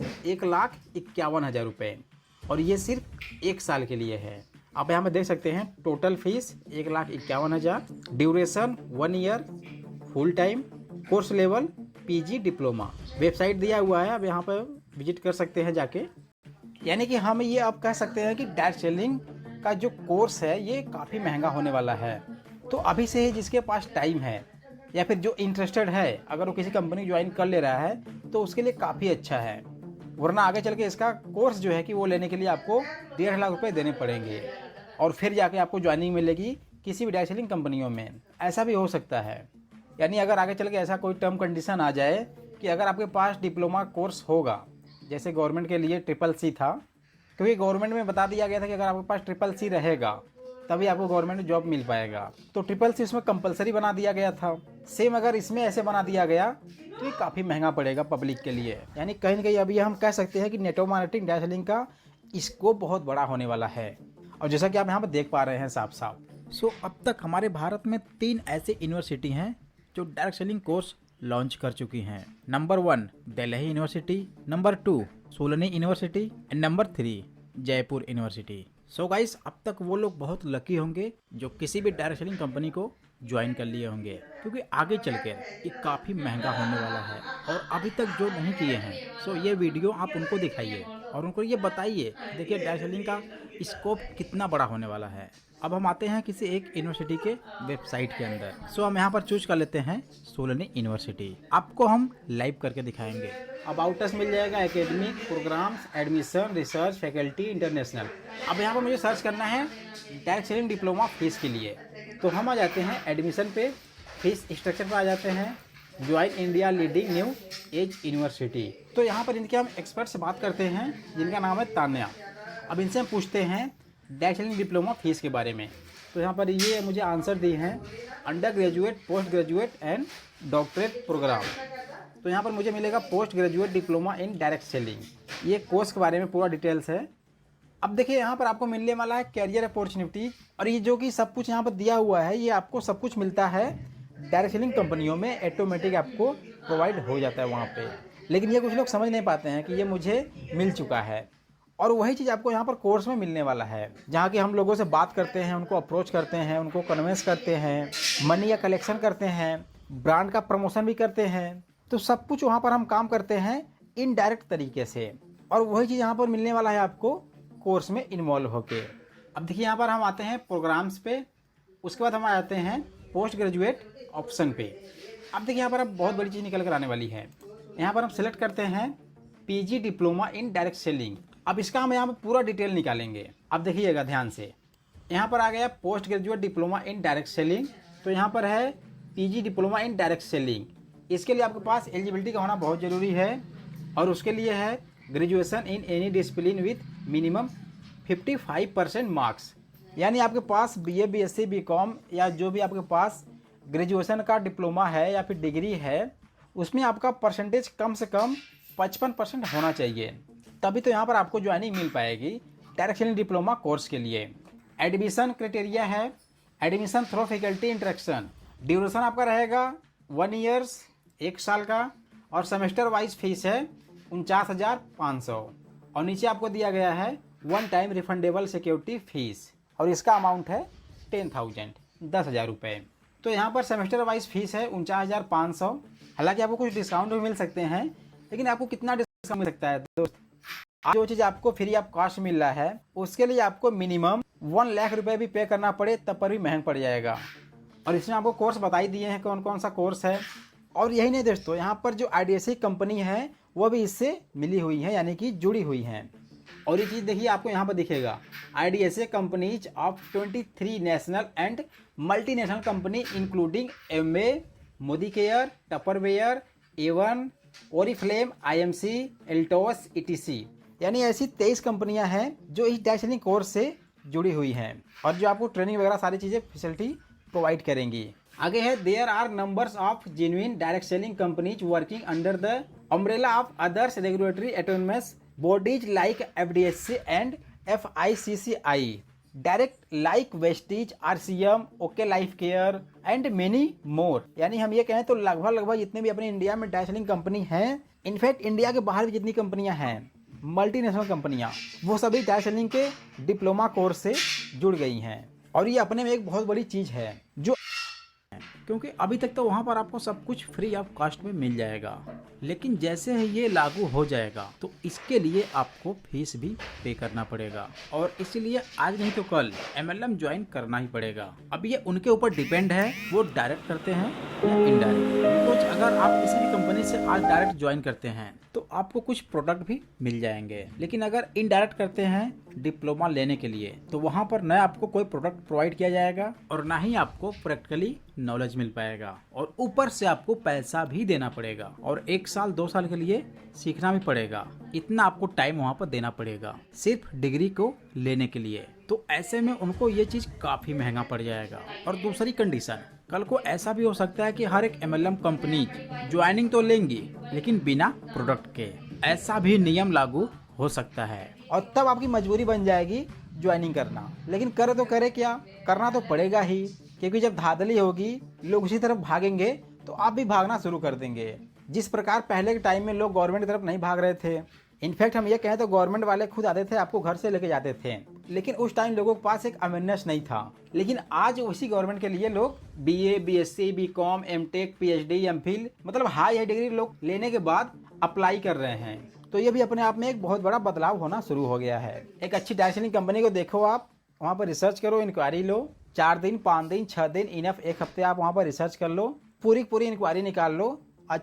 1,51,000 रुपये और ये सिर्फ 1 साल के लिए है। आप यहाँ पे देख सकते हैं total fees 1,51,000, duration 1 year, full time, course level PG diploma. Website दिया हुआ है, आप यहाँ पर विजिट कर सकते हैं जाके। यानी कि हम ये आप कह सकते हैं कि डायरेक्ट सेलिंग का जो कोर्स है ये काफ़ी महंगा होने वाला है। तो अभी से ही जिसके पास टाइम है या फिर जो इंटरेस्टेड है, अगर वो किसी कंपनी ज्वाइन कर ले रहा है तो उसके लिए काफ़ी अच्छा है। वरना आगे चल के इसका कोर्स जो है कि वो लेने के लिए आपको 1.5 लाख रुपए देने पड़ेंगे और फिर जाके आपको ज्वाइनिंग मिलेगी किसी भी डायरेक्ट सेलिंग कंपनियों में। ऐसा भी हो सकता है। यानी अगर आगे चल के ऐसा कोई टर्म कंडीशन आ जाए कि अगर आपके पास डिप्लोमा कोर्स होगा, जैसे गवर्नमेंट के लिए CCC था, क्योंकि गवर्नमेंट में बता दिया गया था कि अगर आपके पास CCC रहेगा तभी आपको गवर्नमेंट जॉब मिल पाएगा, तो CCC इसमें कंपलसरी बना दिया गया था। सेम अगर इसमें ऐसे बना दिया गया तो ये काफ़ी महंगा पड़ेगा पब्लिक के लिए। यानी कहीं ना कहीं अभी हम कह सकते हैं कि नेटवर्क मार्केटिंग डायरेक्ट सेलिंग का स्कोप बहुत बड़ा होने वाला है। और जैसा कि आप यहाँ पर देख पा रहे हैं साफ साफ, अब तक हमारे भारत में 3 ऐसे यूनिवर्सिटी हैं जो डायरेक्ट सेलिंग कोर्स लॉन्च कर चुकी हैं। Number 1 Delhi university, number 2 Shoolini university and number 3 Jaipur university. Guys, अब तक वो लोग बहुत लकी होंगे जो किसी भी डायरेक्ट सेलिंग कंपनी को ज्वाइन कर लिए होंगे, क्योंकि आगे चलकर ये काफ़ी महंगा होने वाला है। और अभी तक जो नहीं किए हैं ये वीडियो आप उनको दिखाइए और उनको ये बताइए, देखिए डायरेक्ट सेलिंग का स्कोप कितना बड़ा होने वाला है। अब हम आते हैं किसी एक यूनिवर्सिटी के वेबसाइट के अंदर। हम यहाँ पर चूज कर लेते हैं सोलनी यूनिवर्सिटी। आपको हम लाइव करके दिखाएंगे। अबाउट अस मिल जाएगा, academic, programs, admission, research, faculty, international. अब यहाँ पर मुझे सर्च करना है डायरेक्ट सेलिंग डिप्लोमा फीस के लिए, तो हम आ जाते हैं एडमिशन पे, फीस स्ट्रक्चर पर आ जाते हैं, join India leading new age university. तो यहाँ पर इनके हम एक्सपर्ट से बात करते हैं जिनका नाम है तान्या। अब इनसे हम पूछते हैं डायरेक्ट सेलिंग डिप्लोमा फीस के बारे में। तो यहाँ पर ये मुझे आंसर दिए हैं under graduate, post graduate and doctorate program. तो यहाँ पर मुझे मिलेगा post graduate diploma in direct selling. ये कोर्स के बारे में पूरा डिटेल्स है। अब देखिए यहाँ पर आपको मिलने वाला है कैरियर अपॉर्चुनिटी, और ये जो कि सब कुछ यहाँ पर दिया हुआ है, ये आपको सब कुछ मिलता है डायरेक्ट सेलिंग कंपनियों में, ऑटोमेटिक आपको प्रोवाइड हो जाता है वहाँ पे। लेकिन ये कुछ लोग समझ नहीं पाते हैं कि ये मुझे मिल चुका है, और वही चीज़ आपको यहाँ पर कोर्स में मिलने वाला है, जहाँ कि हम लोगों से बात करते हैं, उनको अप्रोच करते हैं, उनको कन्विंस करते हैं, मनी या कलेक्शन करते हैं, ब्रांड का प्रमोशन भी करते हैं। तो सब कुछ वहाँ पर हम काम करते हैं इनडायरेक्ट तरीके से, और वही चीज़ यहाँ पर मिलने वाला है आपको कोर्स में इन्वॉल्व होके। अब देखिए यहाँ पर हम आते हैं प्रोग्राम्स पे, उसके बाद हम आ जाते हैं पोस्ट ग्रेजुएट ऑप्शन पे। अब देखिए यहाँ पर अब बहुत बड़ी चीज़ निकल कर आने वाली है। यहाँ पर हम सेलेक्ट करते हैं PG diploma in direct selling. अब इसका हम यहाँ पर पूरा डिटेल निकालेंगे। अब देखिएगा ध्यान से, यहाँ पर आ गया post graduate diploma in direct selling. तो यहाँ पर है PG diploma in direct selling. इसके लिए आपके पास एलिजिबिलिटी का होना बहुत ज़रूरी है, और उसके लिए है graduation in any discipline with minimum 55% marks. यानी आपके पास BA, BSc, BCom या जो भी आपके पास ग्रेजुएशन का डिप्लोमा है या फिर डिग्री है, उसमें आपका परसेंटेज कम से कम 55% होना चाहिए, तभी तो यहाँ पर आपको ज्वाइनिंग मिल पाएगी डायरेक्ट सेलिंग डिप्लोमा कोर्स के लिए। एडमिशन क्राइटेरिया है admission through faculty interaction. Duration आपका रहेगा 1 ईयर्स, 1 साल का, और सेमेस्टर वाइज फीस है 49,500, और नीचे आपको दिया गया है 1 टाइम रिफंडेबल सिक्योरिटी फीस, और इसका अमाउंट है 10,000 रुपये। तो यहाँ पर सेमेस्टर वाइज फीस है 49,500। हालांकि आपको कुछ डिस्काउंट भी मिल सकते हैं, लेकिन आपको कितना डिस्काउंट मिल सकता है दोस्त? जो चीज़ आपको फ्री ऑफ कॉस्ट मिल रहा है उसके लिए आपको मिनिमम 1 लाख रुपये भी पे करना पड़े तब पर भी महंग पड़ जाएगा। और इसमें आपको कोर्स बता ही दिए हैं कौन कौन सा कोर्स है। और यही नहीं दोस्तों, यहाँ पर जो IDSA कंपनी है वो भी इससे मिली हुई है, यानी कि जुड़ी हुई हैं। और ये चीज़ देखिए आपको यहाँ पर दिखेगा IDSA companies of 23 national and multinational company including MA, Modi care, Tupperware, A1, Oriflame, IMC, एल्टोस, ETC। यानी ऐसी 23 कंपनियां हैं जो इस डायरेक्ट सेलिंग कोर्स से जुड़ी हुई हैं, और जो आपको ट्रेनिंग वगैरह सारी चीज़ें फैसिलिटी प्रोवाइड करेंगी। आगे है there are numbers of genuine direct selling companies working under the umbrella of others regulatory autonomous bodies like FDSC and FICCI, direct like Vestige, RCM, OK Life Care and many more. यानी हम ये कहें तो लगभग जितने भी अपने India में डायरेक्ट सेलिंग कंपनी हैं इनफैक्ट इंडिया के बाहर भी जितनी कंपनियां हैं, मल्टीनेशनल कंपनियां, वो सभी टायर सेलिंग के डिप्लोमा कोर्स से जुड़ गई हैं। और ये अपने में एक बहुत बड़ी चीज़ है, जो क्योंकि अभी तक तो वहाँ पर आपको सब कुछ फ्री ऑफ कॉस्ट में मिल जाएगा, लेकिन जैसे ही ये लागू हो जाएगा तो इसके लिए आपको फीस भी पे करना पड़ेगा, और इसीलिए आज नहीं तो कल MLM ज्वाइन करना ही पड़ेगा। अब ये उनके ऊपर डिपेंड है, वो डायरेक्ट करते हैं या इनडायरेक्ट। बिकॉज अगर आप किसी भी कंपनी से आज डायरेक्ट ज्वाइन करते हैं तो आपको कुछ प्रोडक्ट भी मिल जाएंगे, लेकिन अगर इनडायरेक्ट करते हैं डिप्लोमा लेने के लिए तो वहाँ पर न आपको कोई प्रोडक्ट प्रोवाइड किया जाएगा और ना ही आपको प्रैक्टिकली नॉलेज मिल पाएगा, और ऊपर से आपको पैसा भी देना पड़ेगा, और 1 साल 2 साल के लिए सीखना भी पड़ेगा। इतना आपको टाइम वहाँ पर देना पड़ेगा सिर्फ डिग्री को लेने के लिए। तो ऐसे में उनको ये चीज़ काफ़ी महंगा पड़ जाएगा। और दूसरी कंडीशन, कल को ऐसा भी हो सकता है कि हर एक MLM कंपनी ज्वाइनिंग तो लेंगी लेकिन बिना प्रोडक्ट के, ऐसा भी नियम लागू हो सकता है, और तब आपकी मजबूरी बन जाएगी ज्वाइनिंग करना। लेकिन करे तो करे क्या, करना तो पड़ेगा ही, क्योंकि जब धांधली होगी, लोग उसी तरफ भागेंगे तो आप भी भागना शुरू कर देंगे। जिस प्रकार पहले के टाइम में लोग गवर्नमेंट की तरफ नहीं भाग रहे थे, इनफैक्ट हम ये कहें तो गवर्नमेंट वाले खुद आते थे, आपको घर से लेके जाते थे, लेकिन उस टाइम लोगों के पास एक अवेयरनेस नहीं था। लेकिन आज उसी गवर्नमेंट के लिए लोग BA, BSc, BCom, MTech, PhD, MPhil, मतलब हाई डिग्री लोग लेने के बाद अप्लाई कर रहे हैं। तो ये भी अपने आप में एक बहुत बड़ा बदलाव होना शुरू हो गया है। एक अच्छी टायर सेलिंग कंपनी को देखो, आप वहाँ पर रिसर्च करो, इंक्वायरी लो, 4 दिन, 5 दिन, 6 दिन, इनफ 1 हफ्ते आप वहाँ पर रिसर्च कर लो, पूरी इंक्वायरी निकाल लो,